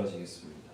기도하시겠습니다.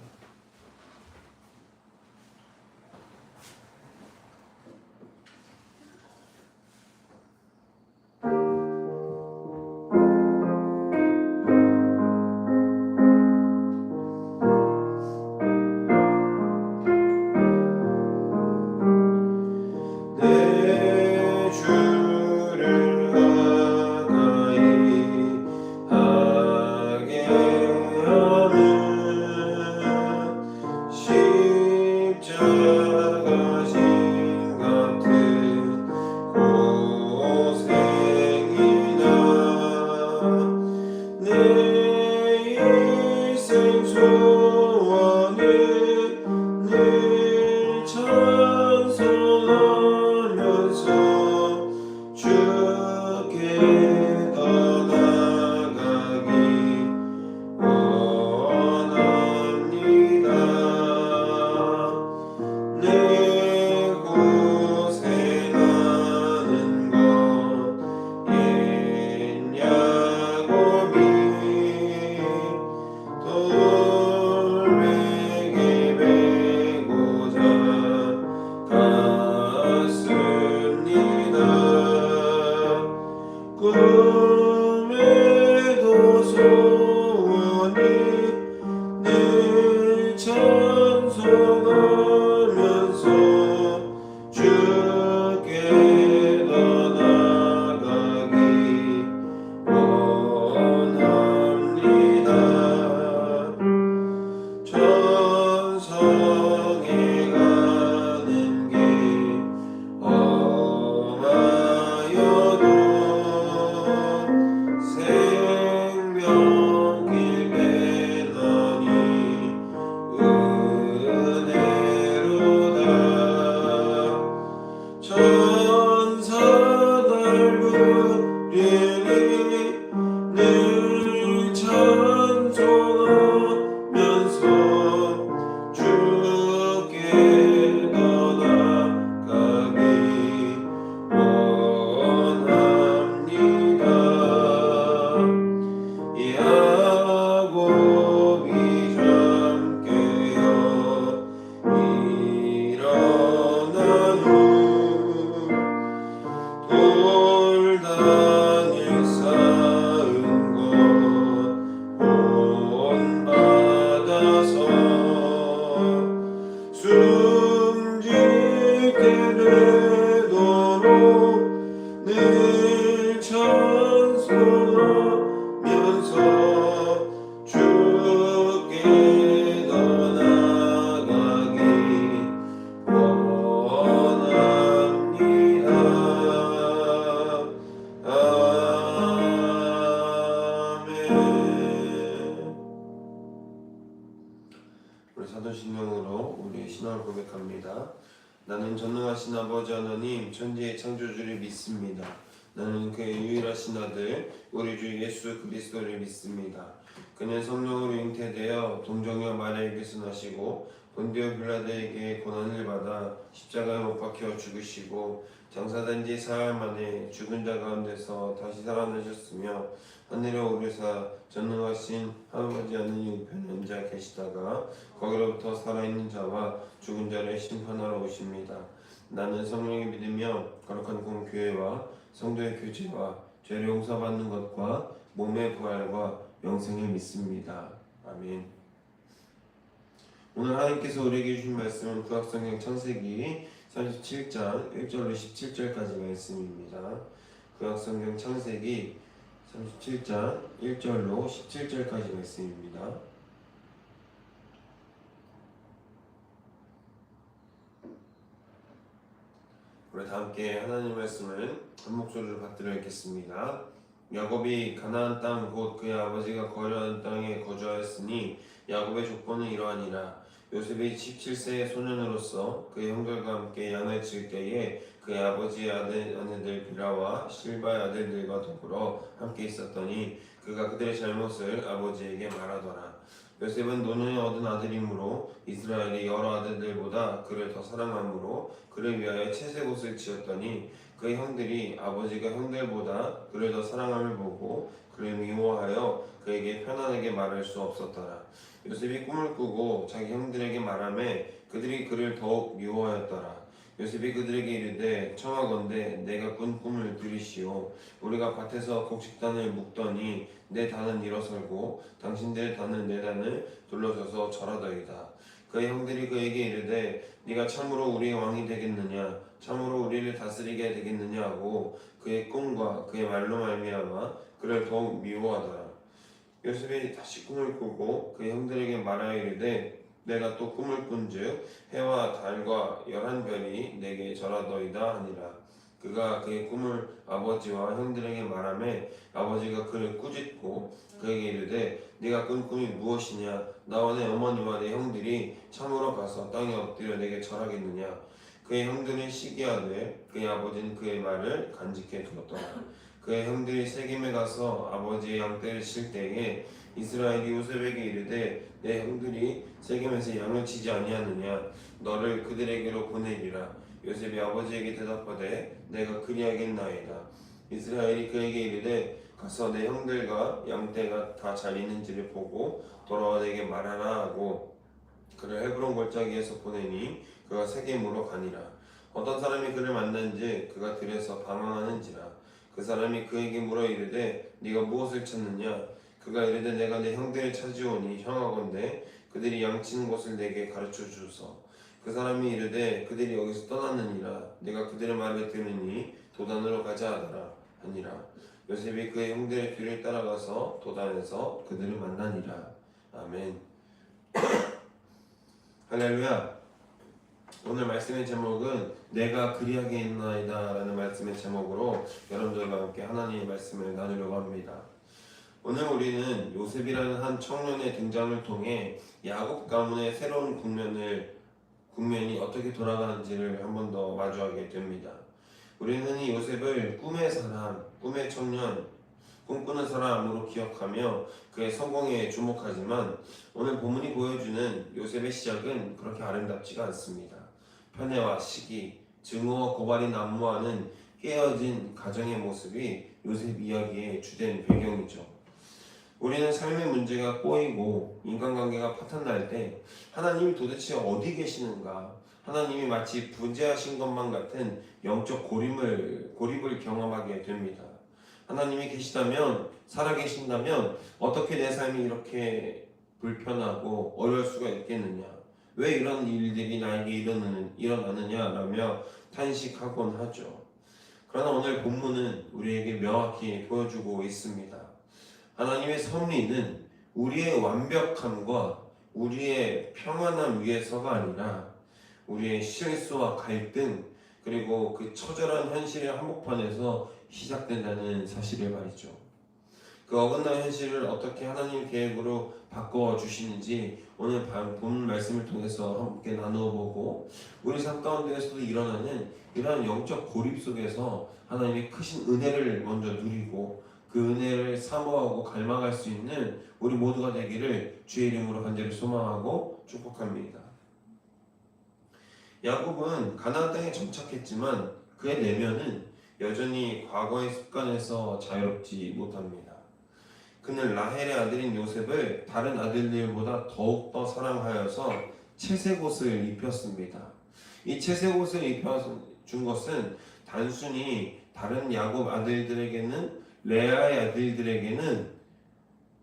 사도신령으로 우리의 신앙을 고백합니다. 나는 전능하신 아버지 하나님 천지의 창조주를 믿습니다. 나는 그의 유일하신 아들 우리 주 예수 그리스도를 믿습니다. 그는 성령으로 잉태되어 동정녀 마리아에게서 나시고 본디오 빌라도에게 고난을 받아 십자가에 못 박혀 죽으시고 장사된 지 사흘 만에 죽은 자 가운데서 다시 살아나셨으며 하늘에 오르사 전능하신 아버지 하나님 우편에 앉아 계시다가 거기로부터 살아있는 자와 죽은 자를 심판하러 오십니다. 나는 성령을 믿으며 거룩한 공교회와 성도의 교제와 죄를 용서받는 것과 몸의 부활과 영생을 믿습니다. 아멘. 오늘 하나님께서 우리에게 주신 말씀은 구약성경 창세기 37장 1절로 17절까지 말씀입니다. 구약성경 창세기 37장 1절로 17절까지 말씀입니다. 우리 다 함께 하나님의 말씀을 한 목소리로 받들어 읽겠습니다. 야곱이 가나안 땅 곧 그의 아버지가 거주하는 땅에 거주하였으니 야곱의 족보는 이러하니라. 요셉이 17세의 소년으로서 그의 형들과 함께 양을 칠 때에 그의 아버지의 아내들 빌하와 실바의 아들들과 더불어 함께 있었더니 그가 그들의 잘못을 아버지에게 말하더라. 요셉은 노년에 얻은 아들이므로 이스라엘의 여러 아들들보다 그를 더 사랑하므로 그를 위하여 채색 옷을 지었더니 그의 형들이 아버지가 형들보다 그를 더 사랑함을 보고 그를 미워하여 그에게 편안하게 말할 수 없었더라. 요셉이 꿈을 꾸고 자기 형들에게 말하매 그들이 그를 더욱 미워하였더라. 요셉이 그들에게 이르되 청하건대 내가 꾼 꿈을 들으시오. 우리가 밭에서 곡식단을 묶더니 내 단은 일어설고 당신들의 단은 내 단을 둘러서서 절하더이다. 그의 형들이 그에게 이르되 네가 참으로 우리의 왕이 되겠느냐, 참으로 우리를 다스리게 되겠느냐 하고 그의 꿈과 그의 말로 말미암아 그를 더욱 미워하더라. 요셉이 다시 꿈을 꾸고 그 형들에게 말하여 이르되 내가 또 꿈을 꾼즉 해와 달과 11별이 내게 절하더이다 하니라. 그가 그의 꿈을 아버지와 형들에게 말하매 아버지가 그를 꾸짖고 그에게 이르되 네가 꾼 꿈이 무엇이냐, 나와 내 어머니와 내 형들이 참으로 가서 땅에 엎드려 내게 절하겠느냐. 그의 형들은 시기하되 그의 아버지는 그의 말을 간직해 두었더라. 그의 형들이 세겜에 가서 아버지의 양떼를 칠 때에 이스라엘이 요셉에게 이르되 내 형들이 세겜에서 양을 치지 아니하느냐, 너를 그들에게로 보내리라. 요셉이 아버지에게 대답하되 내가 그리하겠나이다. 이스라엘이 그에게 이르되 가서 내 형들과 양떼가 다 잘 있는지를 보고 돌아와 내게 말하라 하고 그를 헤브론 골짜기에서 보내니 그가 세겜으로 가니라. 어떤 사람이 그를 만난즉 그가 들에서 방황하는지라. 그 사람이 그에게 물어 이르되 네가 무엇을 찾느냐. 그가 이르되 내가 내 형들을 찾으오니 청하건대 그들이 양치는 곳을 내게 가르쳐 주소서. 그 사람이 이르되 그들이 여기서 떠났느니라. 내가 그들의 말을 들으니 도단으로 가자 하더라 하니라. 요셉이 그의 형들의 뒤를 따라가서 도단에서 그들을 만나니라. 아멘. 할렐루야. 오늘 말씀의 제목은 내가 그리하겠나이다 라는 말씀의 제목으로 여러분들과 함께 하나님의 말씀을 나누려고 합니다. 오늘 우리는 요셉이라는 한 청년의 등장을 통해 야곱 가문의 새로운 국면이 어떻게 돌아가는지를 한 번 더 마주하게 됩니다. 우리는 흔히 요셉을 꿈의 사람, 꿈의 청년, 꿈꾸는 사람으로 기억하며 그의 성공에 주목하지만 오늘 본문이 보여주는 요셉의 시작은 그렇게 아름답지가 않습니다. 편애와 시기, 증오와 고발이 난무하는 깨어진 가정의 모습이 요셉 이야기의 주된 배경이죠. 우리는 삶의 문제가 꼬이고 인간관계가 파탄날 때 하나님이 도대체 어디 계시는가, 하나님이 마치 부재하신 것만 같은 영적 고립을 경험하게 됩니다. 하나님이 계시다면, 살아계신다면 어떻게 내 삶이 이렇게 불편하고 어려울 수가 있겠느냐, 왜 이런 일들이 나에게 일어나느냐라며 탄식하곤 하죠. 그러나 오늘 본문은 우리에게 명확히 보여주고 있습니다. 하나님의 섭리는 우리의 완벽함과 우리의 평안함 위에서가 아니라 우리의 실수와 갈등, 그리고 그 처절한 현실의 한복판에서 시작된다는 사실을 말이죠. 그 어긋난 현실을 어떻게 하나님 계획으로 바꿔주시는지 오늘 본 말씀을 통해서 함께 나누어 보고, 우리 삶 가운데에서도 일어나는 이러한 영적 고립 속에서 하나님의 크신 은혜를 먼저 누리고 그 은혜를 사모하고 갈망할 수 있는 우리 모두가 되기를 주의 이름으로 간절히 소망하고 축복합니다. 야곱은 가나안 땅에 정착했지만 그의 내면은 여전히 과거의 습관에서 자유롭지 못합니다. 그는 라헬의 아들인 요셉을 다른 아들들보다 더욱더 사랑하여서 채색 옷을 입혔습니다. 이 채색 옷을 입혀준 것은 단순히 다른 야곱 아들들에게는, 레아의 아들들에게는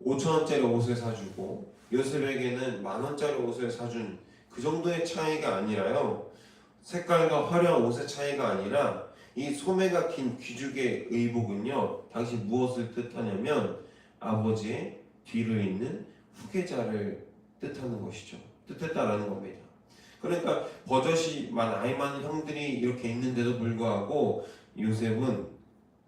5,000원짜리 옷을 사주고 요셉에게는 10,000원짜리 옷을 사준 그 정도의 차이가 아니라요, 색깔과 화려한 옷의 차이가 아니라 이 소매가 긴 귀죽의 의복은요, 당시 무엇을 뜻하냐면 아버지의 뒤를 잇는 후계자를 뜻했다라는 겁니다. 그러니까 버젓이 나이 많은 형들이 이렇게 있는데도 불구하고 요셉은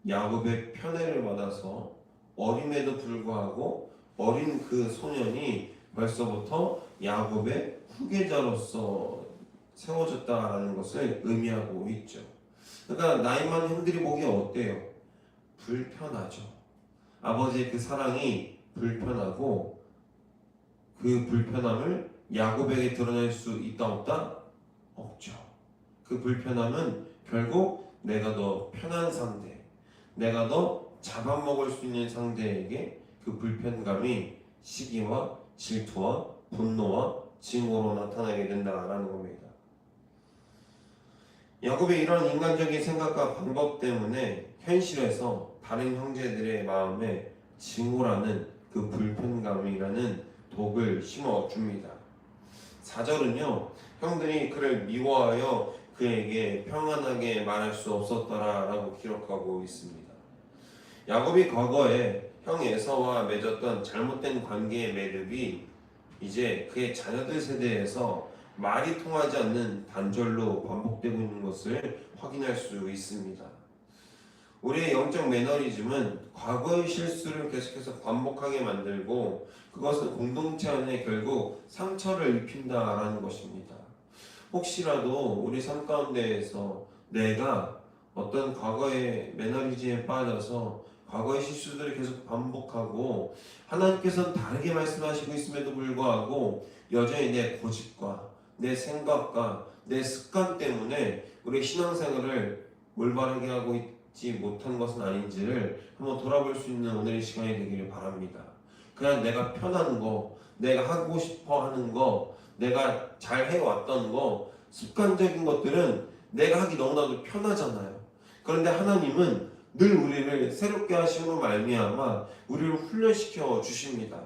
야곱의 편애를 받아서 어림에도 불구하고 어린 그 소년이 벌써부터 야곱의 후계자로서 세워졌다라는 것을 의미하고 있죠. 그러니까 나이 많은 형들이 보기에 어때요? 불편하죠. 아버지의 그 사랑이 불편하고 그 불편함을 야곱에게 드러낼 수 있다 없다? 없죠. 그 불편함은 결국 내가 더 편한 상대, 내가 더 잡아먹을 수 있는 상대에게 그 불편감이 시기와 질투와 분노와 징후로 나타나게 된다라는 겁니다. 야곱의 이런 인간적인 생각과 방법 때문에 현실에서 다른 형제들의 마음에 징후라는 그 불편감이라는 독을 심어줍니다. 4절은요, 형들이 그를 미워하여 그에게 평안하게 말할 수 없었더라라고 기록하고 있습니다. 야곱이 과거에 형 에서와 맺었던 잘못된 관계의 매듭이 이제 그의 자녀들 세대에서 말이 통하지 않는 단절로 반복되고 있는 것을 확인할 수 있습니다. 우리의 영적 매너리즘은 과거의 실수를 계속해서 반복하게 만들고 그것은 공동체 안에 결국 상처를 입힌다라는 것입니다. 혹시라도 우리 삶 가운데에서 내가 어떤 과거의 매너리즘에 빠져서 과거의 실수들을 계속 반복하고 하나님께서는 다르게 말씀하시고 있음에도 불구하고 여전히 내 고집과 내 생각과 내 습관 때문에 우리 신앙생활을 올바르게 하고 있지 못한 것은 아닌지를 한번 돌아볼 수 있는 오늘의 시간이 되기를 바랍니다. 그냥 내가 편한 거, 내가 하고 싶어 하는 거, 내가 잘 해왔던 거, 습관적인 것들은 내가 하기 너무나도 편하잖아요. 그런데 하나님은 늘 우리를 새롭게 하심으로 말미암아 우리를 훈련시켜 주십니다.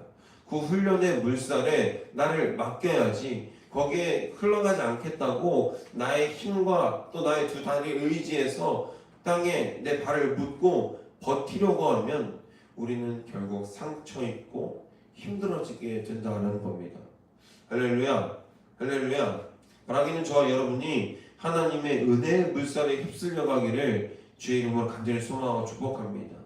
그 훈련의 물살에 나를 맡겨야지 거기에 흘러가지 않겠다고 나의 힘과 또 나의 두 다리를 의지해서 땅에 내 발을 묻고 버티려고 하면 우리는 결국 상처 입고 힘들어지게 된다는 겁니다. 할렐루야, 할렐루야. 바라기는 저와 여러분이 하나님의 은혜의 물살에 휩쓸려 가기를 주의 이름으로 간절히 소망하고 축복합니다.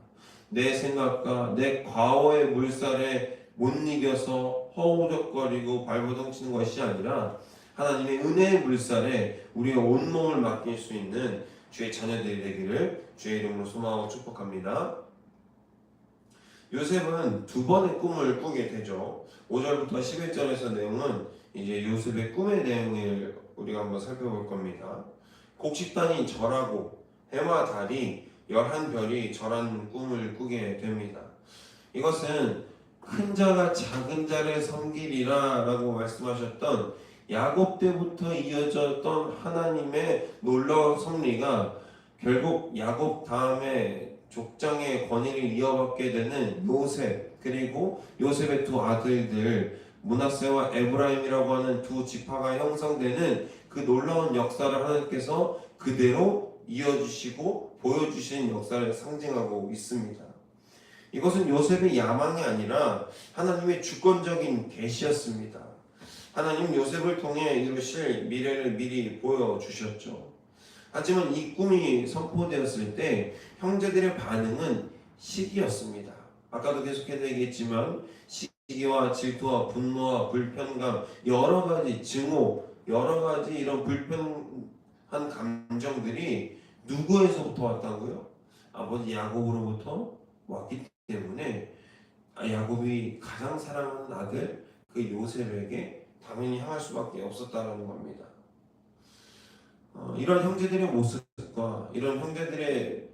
내 생각과 내 과거의 물살에 못 이겨서 허우적거리고 발버둥 치는 것이 아니라 하나님의 은혜의 물살에 우리의 온몸을 맡길 수 있는 주의 자녀들이 되기를 주의 이름으로 소망하고 축복합니다. 요셉은 두 번의 꿈을 꾸게 되죠. 5절부터 11절에서 내용은 이제 요셉의 꿈의 내용을 우리가 한번 살펴볼 겁니다. 곡식단이 절하고 해와 달이 11별이 절한 꿈을 꾸게 됩니다. 이것은 큰 자가 작은 자를 섬기리라 라고 말씀하셨던 야곱 때부터 이어졌던 하나님의 놀라운 섭리가 결국 야곱 다음에 족장의 권위를 이어받게 되는 요셉, 그리고 요셉의 두 아들들 므낫세와 에브라임이라고 하는 두 지파가 형성되는 그 놀라운 역사를 하나님께서 그대로 이어주시고 보여주신 역사를 상징하고 있습니다. 이것은 요셉의 야망이 아니라 하나님의 주권적인 계시였습니다. 하나님 요셉을 통해 이루실 미래를 미리 보여주셨죠. 하지만 이 꿈이 선포되었을 때 형제들의 반응은 시기였습니다. 아까도 계속해서 얘기했지만 시기와 질투와 분노와 불편감, 여러 가지 증오, 여러 가지 이런 불편한 감정들이 누구에서부터 왔다고요? 아버지 야곱으로부터 왔기 때문에 야곱이 가장 사랑하는 아들 그 요셉에게 당연히 향할 수밖에 없었다는 겁니다. 이런 형제들의 모습과 이런 형제들의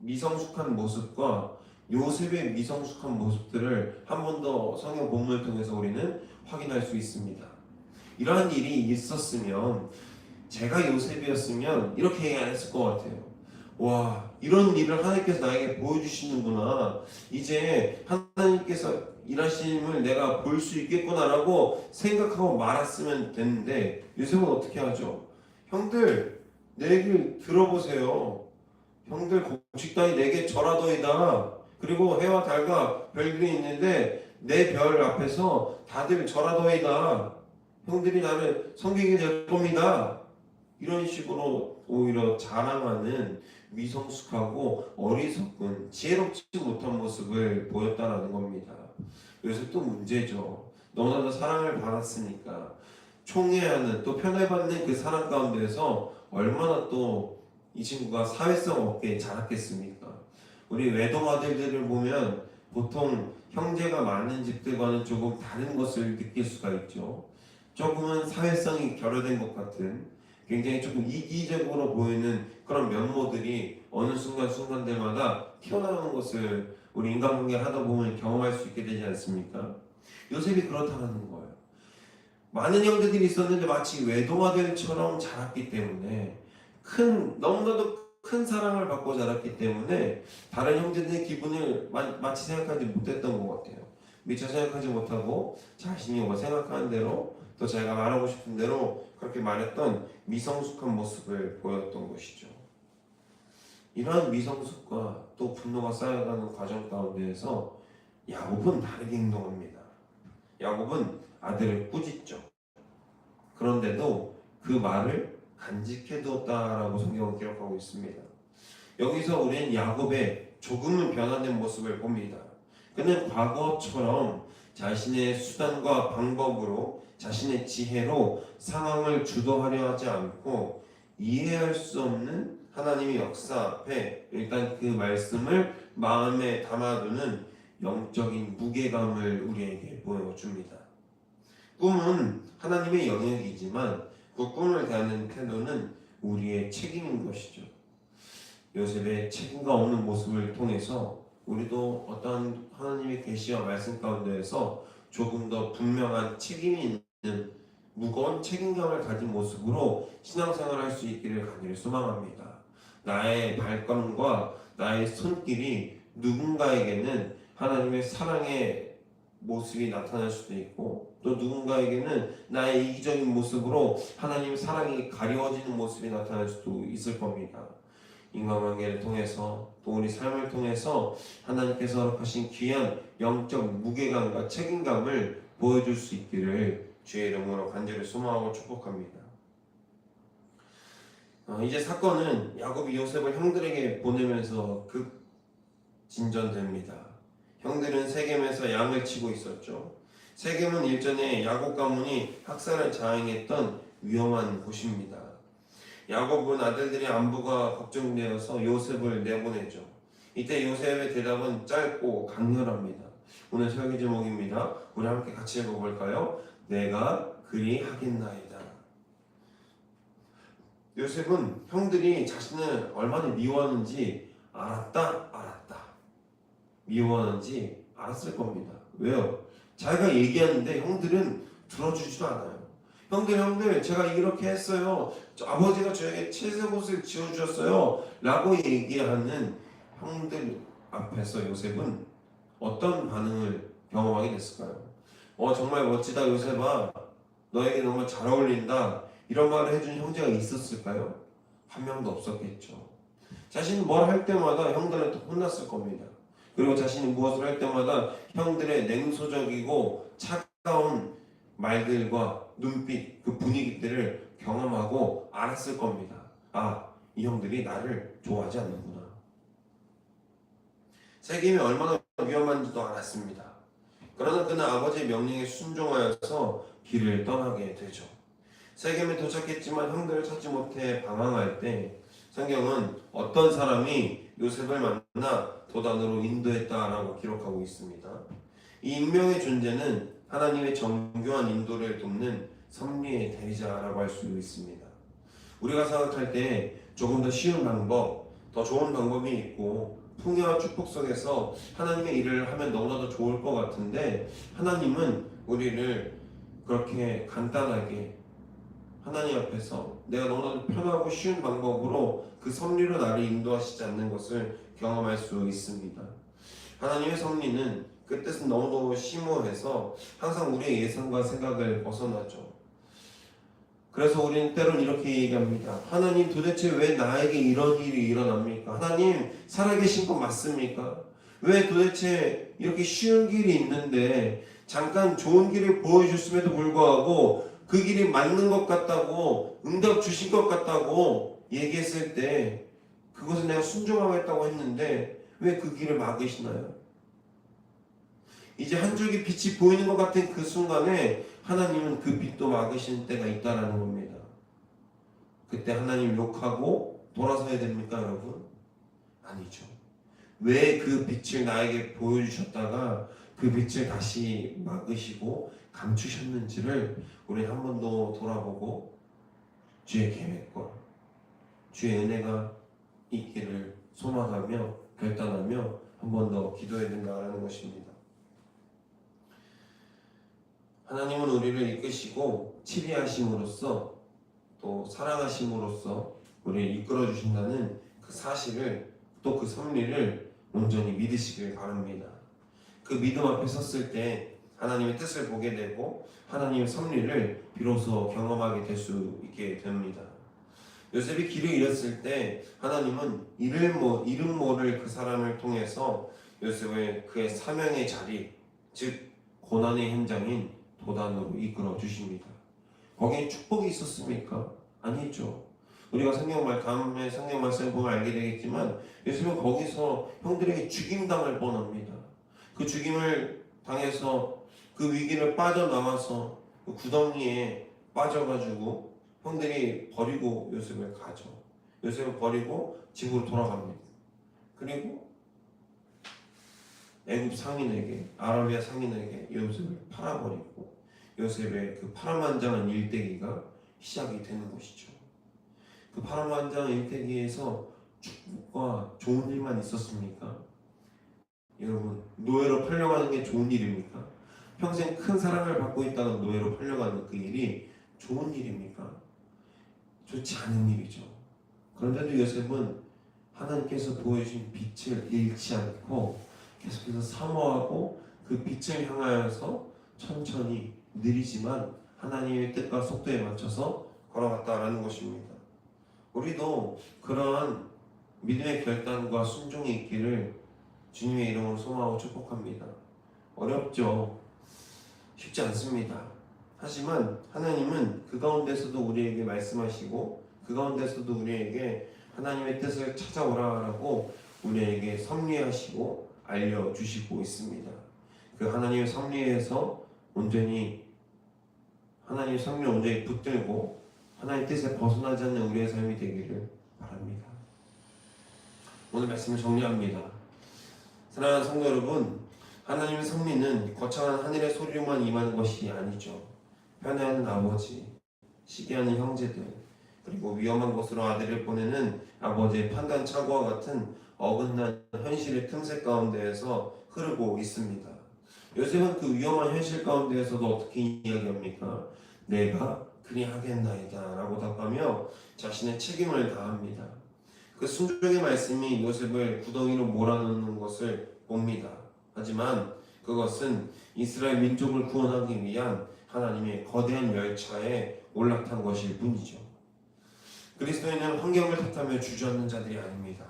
미성숙한 모습과 요셉의 미성숙한 모습들을 한 번 더 성경 본문을 통해서 우리는 확인할 수 있습니다. 이러한 일이 있었으면 제가 요셉이었으면 이렇게 얘기 안 했을 것 같아요. 와, 이런 일을 하나님께서 나에게 보여주시는구나. 이제 하나님께서 일하심을 내가 볼 수 있겠구나라고 생각하고 말았으면 됐는데 요셉은 어떻게 하죠? 형들, 내 얘기를 들어보세요. 형들 곡식단이 내게 절하더이다. 그리고 해와 달과 별들이 있는데 내 별 앞에서 다들 절하더이다. 형들이 나를 섬기게 될 겁니다. 이런 식으로 오히려 자랑하는 미성숙하고 어리석은 지혜롭지 못한 모습을 보였다는 겁니다. 요새 또 문제죠. 너무나도 사랑을 받았으니까 총애하는 또 편애받는 그 사랑 가운데서 얼마나 또 이 친구가 사회성 없게 자랐겠습니까? 우리 외동 아들들을 보면 보통 형제가 많은 집들과는 조금 다른 것을 느낄 수가 있죠. 조금은 사회성이 결여된 것 같은 굉장히 조금 이기적으로 보이는 그런 면모들이 어느 순간순간들마다 튀어나오는 것을 우리 인간관계를 하다 보면 경험할 수 있게 되지 않습니까? 요셉이 그렇다는 거예요. 많은 형제들이 있었는데 마치 외동아들처럼 자랐기 때문에 너무나도 큰 사랑을 받고 자랐기 때문에 다른 형제들의 기분을 마치 생각하지 못했던 것 같아요. 미처 생각하지 못하고 자신이 생각하는 대로 또 자기가 말하고 싶은 대로 그렇게 말했던 미성숙한 모습을 보였던 것이죠. 이러한 미성숙과 또 분노가 쌓여가는 과정 가운데에서 야곱은 다르게 행동합니다. 야곱은 아들을 꾸짖죠. 그런데도 그 말을 간직해두었다라고 성경은 기록하고 있습니다. 여기서 우리는 야곱의 조금은 변화된 모습을 봅니다. 그는 과거처럼 자신의 수단과 방법으로 자신의 지혜로 상황을 주도하려 하지 않고 이해할 수 없는 하나님의 역사 앞에 일단 그 말씀을 마음에 담아두는 영적인 무게감을 우리에게 보여줍니다. 꿈은 하나님의 영역이지만 그 꿈을 대하는 태도는 우리의 책임인 것이죠. 요셉의 책임감 없는 모습을 통해서 우리도 어떤 하나님의 계시와 말씀 가운데에서 조금 더 분명한 책임이 있는 무거운 책임감을 가진 모습으로 신앙생활을 할 수 있기를 간절히 소망합니다. 나의 발걸음과 나의 손길이 누군가에게는 하나님의 사랑의 모습이 나타날 수도 있고 또 누군가에게는 나의 이기적인 모습으로 하나님의 사랑이 가려워지는 모습이 나타날 수도 있을 겁니다. 인간관계를 통해서 또 우리 삶을 통해서 하나님께서 허락하신 귀한 영적 무게감과 책임감을 보여줄 수 있기를 주의 이름으로 간절히 소망하고 축복합니다. 이제 사건은 야곱이 요셉을 형들에게 보내면서 진전됩니다. 형들은 세겜에서 양을 치고 있었죠. 세겜은 일전에 야곱 가문이 학살을 자행했던 위험한 곳입니다. 야곱은 아들들의 안부가 걱정되어서 요셉을 내보내죠. 이때 요셉의 대답은 짧고 강렬합니다. 오늘 설교 제목입니다. 우리 함께 같이 읽어볼까요? 내가 그리 하겠나이다. 요셉은 형들이 자신을 얼마나 미워하는지 알았다. 미워하는지 알았을 겁니다. 왜요? 자기가 얘기하는데 형들은 들어주지도 않아요. 형들 제가 이렇게 했어요. 아버지가 저에게 채색옷을 지어주셨어요 라고 얘기하는 형들 앞에서 요셉은 어떤 반응을 경험하게 됐을까요? 정말 멋지다 요셉아, 너에게 정말 잘 어울린다, 이런 말을 해준 형제가 있었을까요? 한 명도 없었겠죠. 자신이 뭘 할 때마다 형들한테 혼났을 겁니다. 그리고 자신이 무엇을 할 때마다 형들의 냉소적이고 차가운 말들과 눈빛, 그 분위기들을 경험하고 알았을 겁니다. 이 형들이 나를 좋아하지 않는구나. 세겜이 얼마나 위험한지도 알았습니다. 그러나 그는 아버지의 명령에 순종하여서 길을 떠나게 되죠. 세겜에 도착했지만 형들을 찾지 못해 방황할 때 성경은 어떤 사람이 요셉을 만나 도단으로 인도했다라고 기록하고 있습니다. 이 익명의 존재는 하나님의 정교한 인도를 돕는 섭리의 대리자라고 할 수 있습니다. 우리가 생각할 때 조금 더 쉬운 방법, 더 좋은 방법이 있고 풍요와 축복 속에서 하나님의 일을 하면 너무나도 좋을 것 같은데 하나님은 우리를 그렇게 간단하게 하나님 앞에서 내가 너무나도 편하고 쉬운 방법으로 그 섭리로 나를 인도하시지 않는 것을 경험할 수 있습니다. 하나님의 섭리는 그 뜻은 너무도 심오해서 항상 우리의 예상과 생각을 벗어나죠. 그래서 우리는 때론 이렇게 얘기합니다. 하나님 도대체 왜 나에게 이런 일이 일어납니까? 하나님 살아계신 것 맞습니까? 왜 도대체 이렇게 쉬운 길이 있는데 잠깐 좋은 길을 보여줬음에도 불구하고 그 길이 맞는 것 같다고 응답 주신 것 같다고 얘기했을 때 그것을 내가 순종하겠다고 했는데 왜 그 길을 막으시나요? 이제 한 줄기 빛이 보이는 것 같은 그 순간에 하나님은 그 빛도 막으시는 때가 있다라는 겁니다. 그때 하나님 욕하고 돌아서야 됩니까, 여러분? 아니죠. 왜 그 빛을 나에게 보여주셨다가 그 빛을 다시 막으시고 감추셨는지를 우리는 한 번 더 돌아보고 주의 계획과 주의 은혜가 있기를 소망하며 결단하며 한 번 더 기도해야 된다는 것입니다. 하나님은 우리를 이끄시고 치리하심으로써 또 사랑하심으로써 우리를 이끌어 주신다는 그 사실을 또 그 섭리를 온전히 믿으시길 바랍니다. 그 믿음 앞에 섰을 때 하나님의 뜻을 보게 되고 하나님의 섭리를 비로소 경험하게 될 수 있게 됩니다. 요셉이 길을 잃었을 때 하나님은 이름 모를 그 사람을 통해서 요셉을 그의 사명의 자리, 즉 고난의 현장인 도단으로 이끌어 주십니다. 거기에 축복이 있었습니까? 아니죠. 우리가 다음에 성경 말씀을 보면 알게 되겠지만 요셉은 거기서 형들에게 죽임당할 뻔합니다. 그 죽임을 당해서 그 위기를 빠져나와서 그 구덩이에 빠져가지고 형들이 버리고 요셉을 가죠. 요셉을 버리고 집으로 돌아갑니다. 그리고 애굽 상인에게, 아라비아 상인에게 요셉을 팔아버리고 요셉의 그 파란만장한 일대기가 시작이 되는 것이죠. 그 파란만장한 일대기에서 축복과 좋은 일만 있었습니까? 여러분, 노예로 팔려가는 게 좋은 일입니까? 평생 큰 사랑을 받고 있다가 노예로 팔려가는 그 일이 좋은 일입니까? 좋지 않은 일이죠. 그런데도 요셉은 하나님께서 보여주신 빛을 잃지 않고 계속해서 사모하고 그 빛을 향하여서 천천히 느리지만 하나님의 뜻과 속도에 맞춰서 걸어갔다라는 것입니다. 우리도 그러한 믿음의 결단과 순종이 있기를 주님의 이름으로 소망하고 축복합니다. 어렵죠. 쉽지 않습니다. 하지만 하나님은 그 가운데서도 우리에게 말씀하시고 그 가운데서도 우리에게 하나님의 뜻을 찾아오라라고 우리에게 섭리하시고 알려주시고 있습니다. 그 하나님의 섭리에서 온전히 하나님의 섭리를 온전히 붙들고 하나님의 뜻에 벗어나지 않는 우리의 삶이 되기를 바랍니다. 오늘 말씀을 정리합니다. 사랑하는 성도 여러분, 하나님의 섭리는 거창한 하늘의 소리로만 임하는 것이 아니죠. 편애하는 아버지, 시기하는 형제들, 그리고 위험한 곳으로 아들을 보내는 아버지의 판단 착오와 같은 어긋난 현실의 틈새 가운데에서 흐르고 있습니다. 요셉은 그 위험한 현실 가운데에서도 어떻게 이야기합니까? 내가 그리하겠나이다 라고 답하며 자신의 책임을 다합니다. 그 순종의 말씀이 요셉을 구덩이로 몰아넣는 것을 봅니다. 하지만 그것은 이스라엘 민족을 구원하기 위한 하나님의 거대한 열차에 올라탄 것일 뿐이죠. 그리스도인은 환경을 탓하며 주저앉는 자들이 아닙니다.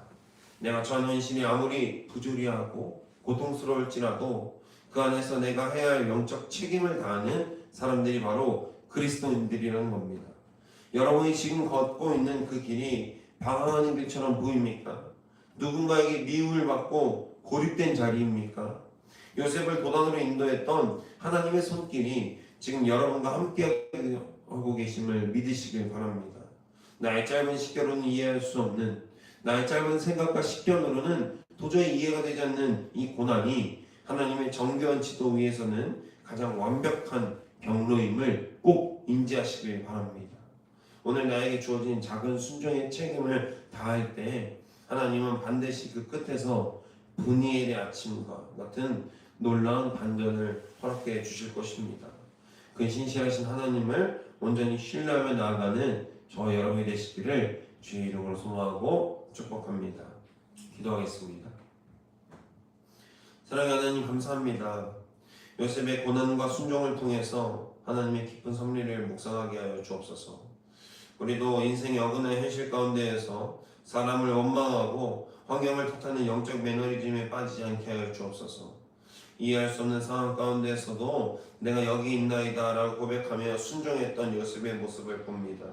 내가 처한 현실이 아무리 부조리하고 고통스러울지라도 그 안에서 내가 해야 할 영적 책임을 다하는 사람들이 바로 그리스도인들이라는 겁니다. 여러분이 지금 걷고 있는 그 길이 방황하는 길처럼 보입니까? 누군가에게 미움을 받고 고립된 자리입니까? 요셉을 도단으로 인도했던 하나님의 손길이 지금 여러분과 함께 하고 계심을 믿으시길 바랍니다. 나의 짧은 식견으로는 이해할 수 없는, 나의 짧은 생각과 식견으로는 도저히 이해가 되지 않는 이 고난이 하나님의 정교한 지도 위에서는 가장 완벽한 경로임을 꼭 인지하시길 바랍니다. 오늘 나에게 주어진 작은 순종의 책임을 다할 때 하나님은 반드시 그 끝에서 분이엘의 아침과 같은 놀라운 반전을 허락해 주실 것입니다. 그 신실하신 하나님을 온전히 신뢰하며 나아가는 저와 여러분이 되시기를 주의 이름으로 소망하고 축복합니다. 기도하겠습니다. 사랑하는 하나님, 감사합니다. 요셉의 고난과 순종을 통해서 하나님의 깊은 섭리를 묵상하게 하여 주옵소서. 우리도 인생의 어긋난 현실 가운데에서 사람을 원망하고 환경을 탓하는 영적 매너리즘에 빠지지 않게 하여 주옵소서. 이해할 수 없는 상황 가운데에서도 내가 여기 있나이다 라고 고백하며 순종했던 요셉의 모습을 봅니다.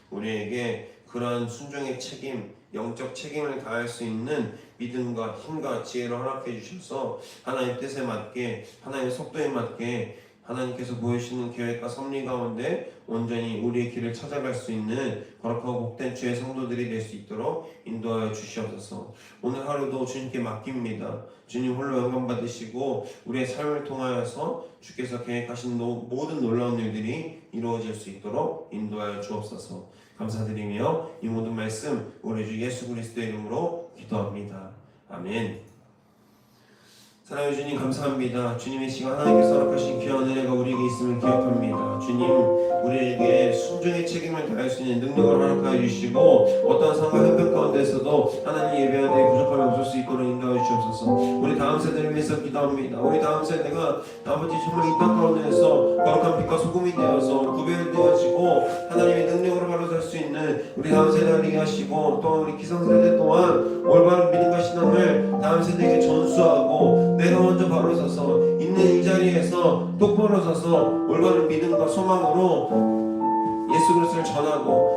우리에게 그러한 순종의 책임, 영적 책임을 다할 수 있는 믿음과 힘과 지혜를 허락해 주셔서 하나님의 뜻에 맞게, 하나님의 속도에 맞게 하나님께서 보여주시는 계획과 섭리 가운데 온전히 우리의 길을 찾아갈 수 있는 거룩하고 복된 주의 성도들이 될 수 있도록 인도하여 주시옵소서. 오늘 하루도 주님께 맡깁니다. 주님 홀로 영광 받으시고 우리의 삶을 통하여서 주께서 계획하신 모든 놀라운 일들이 이루어질 수 있도록 인도하여 주옵소서. 감사드리며 이 모든 말씀 우리 주 예수 그리스도의 이름으로 기도합니다. 아멘. 사랑해 주님 감사합니다. 주님의 시간 하나님께서 허락하신 귀한 은혜가 우리에게 있음을 것을 기억합니다. 주님, 우리에게 순종의 책임을 다할 수 있는 능력을 허락하여 주시고 어떠한 상황 형편 가운데서도 하나님 예배할 때 부족함이 없을 수 있도록 인도하여 주옵소서. 우리 다음 세대를 위해서 기도합니다. 우리 다음 세대가 아버지 정말 이 땅 가운데에서 거룩한 빛과 소금이 되어서 구별되어지고 하나님의 능력으로 바로 설 수 있는 우리 다음 세대가 되게 하시고, 또 우리 기성세대 또한 올바른 믿음과 신앙을 다음 세대에게 전수하고 내가 먼저 바로 서서 있는 이 자리에서 똑바로 서서 올바른 믿음과 소망으로 예수 그리스도를 전하고